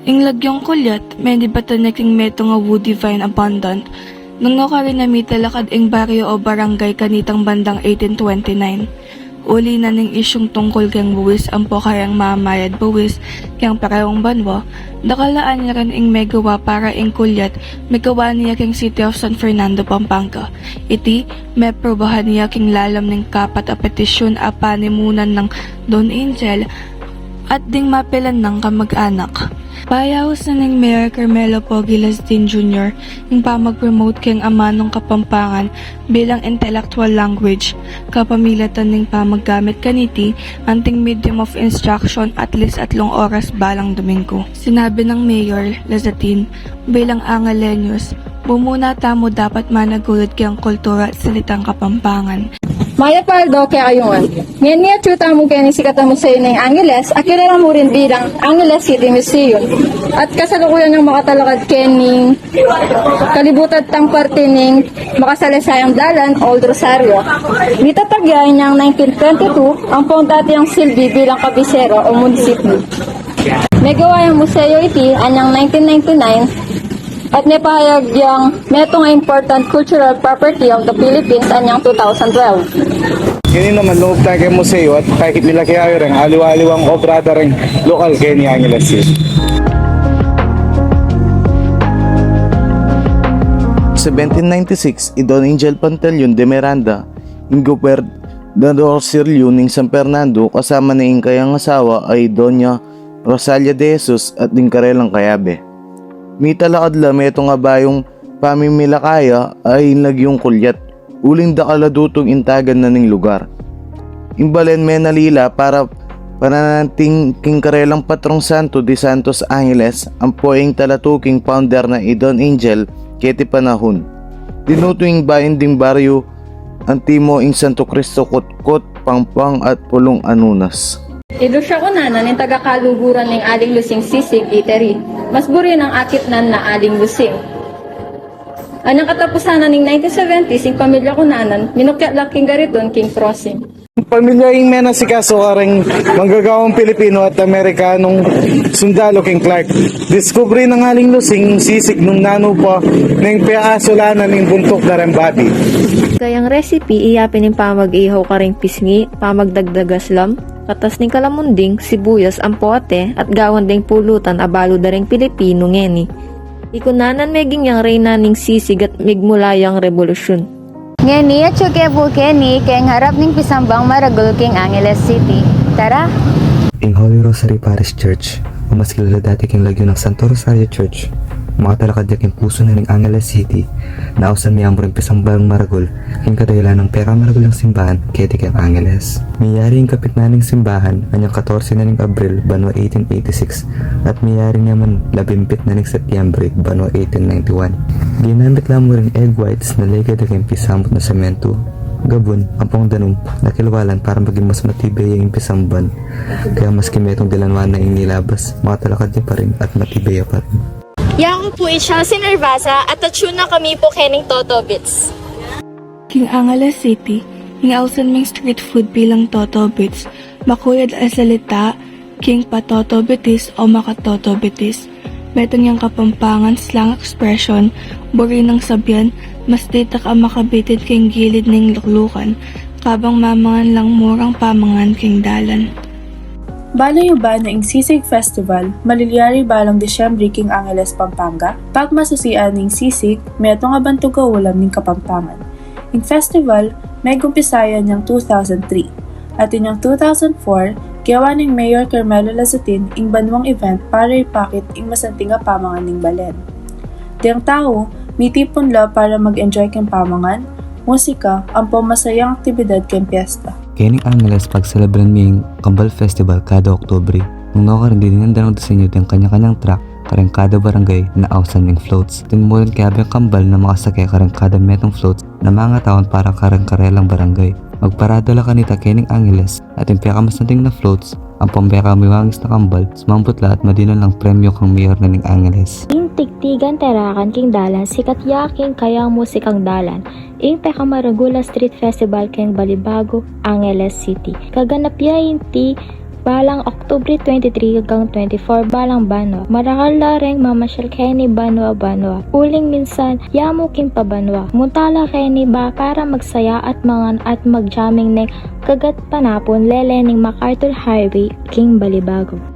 Ing lagyong kulyat, may dibatan na king meto nga woody vine abundant, nung rin na mitalakad ing baryo o barangay kanitang bandang 1829. Uli na ning isyong tungkol kang buwis ang po kayang mamayad buwis kang parehong banwa, nakalaan niya rin ing megawa para ing kulyat, megawa niya king City of San Fernando, Pampanga. Iti, may probahan niya king lalam ning kapat a petisyon a panimunan ng Don Angel at ding mapilan ng kamag-anak. Payawas na ning Mayor Carmelo Pogi Lastin Jr. ng pamag-promote keng ama ng Kapampangan bilang intellectual language, kapamilatan ning pamaggamit kaniti anting medium of instruction at least 3 oras balang Domingo. Sinabi ng Mayor Lazatin bilang Angaleños, bumuna tamo dapat managulod kayang kultura at salitang Kapampangan. Maya Pardo, kaya kayungan. Ngayon niya chuta mo kaya ni sikata mo sa'yo ng Angeles, at kilala mo rin bilang Angeles City Museum. At kasalukuyan ng makatalakad kening kalibutan tang parte ng makasalaysayang dalan, Old Rosario. Dito tagyan niyang 1922 ang pondati ang silbi bilang kabisero o munisipyo. May gawa yung museo iti anyang 1999 at napahayag yung metong important cultural property of the Philippines anyang 2012. Kini naman loob tayo kay museo at kahit nila kaya rin aliw-aliwang obrada rin lokal kay ni Angeles City. 1796, Don Angel Pantaleon de Miranda, in Gobernador Sirleon ng San Fernando kasama na ing kayang asawa ay Doña Rosalia de Jesus at ding Karelang Kayabe. Mitalakad la meto nga bayong pamimilakaya ay nagyong kulyat, uling dakaladutong intagan na ning lugar. Imbalen may nalila para panananting king Karelang Patrong Santo de Santos Angeles ang poing talatuking founder na Don Angel keti panahon. Dinutuing bayan ding baryo ang timo ing Santo Cristo Kutkot, Pangpang at Pulong Anunas. Idusya ko na ng taga-kaluguran ng Aling Lusing Sisig Eatery. Mas buri ng akit nan na Aling Lusing. Anang katapusan ng 1970s, yung pamilya ko nanan, minukya laking gariton King Crossing. Pamilya ing mena si kaso karing manggagawang Pilipino at Amerikanong sundalo King Clark. Diskubre ng Aling Lusing sisig nung nano pa ng piaasulanan ng buntok na rembati. Kayang recipe iyapin ng pamag-ihaw karing pisngi, pamagdagdagaslam, katas ning kalamunding, sibuyas, ampote, at gawan ding pulutan abalo daring Pilipino ngeni. Ikunanan meging yang reyna ning sisig at migmulayang revolusyon. Ngeni at syukepo keni kayang harap ning pisambang maragol king Angeles City. Tara! Ing Holy Rosary Parish Church, o mas kilala dati king lagyo ng Santo Rosario Church, mga talakadyak yung puso na ng Angeles City, nausan may amor yung pisambang maragol, king kadahilan ng pera maragol ng simbahan, kaya kang Angeles. Mayari yung kapit na ng simbahan, anyang 14 na ng Abril, banwa 1886, at mayari naman 17 na ng Setyembre, banwa 1891. Ginamit lang mo rin egg whites na legad ang pisamot na semento, gabon, ampong danong, nakilwalan para maging mas matibay yung pisamban, kaya mas kimetong dilanwan na inilabas, mga talakad niya pa rin at matibay pa rin. Yan po Chelsea Nervasa at tatune na kami po kening Toto Bits. King Angeles City, ngausan ming street food bilang Toto Bits, makuyad ang salita, King Patoto Bitis o Makatoto Bitis. Betong yung Kapampangan slang expression, buri ng sabyan, mas ditak ang makabitid king gilid ng luklukan, kabang mamangan lang murang pamangan king dalan. Bala yung ba na ing Sisig Festival, maliliari balang Desyembre king Angeles, Pampanga, pag masusian ning sisig, meto nga bantuga ulam ning Kapampangan. Ing festival, may gumpisayan niyang 2003, at inyang 2004, gawa ning Mayor Carmelo Lazatin ing banwang event para ipakit ing masanting nga pamangan ning balen. Diyang tao, mitipon la para mag-enjoy king pamangan, musika, ang pumasayang aktibidad king piyesta. Kaya Angeles pagselebran ming Kambal Festival kada Oktubre. Nung nakaroon din ng danong disenyo ng kanya-kanyang track karang kada barangay na ausan ng floats. Tinmulan kaya yung kambal na makasakay karang kada metong floats na mga taon para karang karelang barangay. Magparada la kanita kening Angeles at yung pinakamasanting na floats ang pambeka miwangis na kambal sumambutla at madinon lang premyo kang mayor na ning Angeles. Ing tigtigan terakan king dalan sikat yaking kayang musikang dalan. Ing pekamaragula street festival king Balibago, Angeles City. Kaganap yain ti balang Oktubre 23 hanggang 24 balang Banwa. Marakal lareng mamasyal keni Banwa. Uling minsan, yamo king pabanwa. Muntala keni ba para magsaya at mangan at magjamming neng kagat panapon lelening MacArthur Highway king Balibago.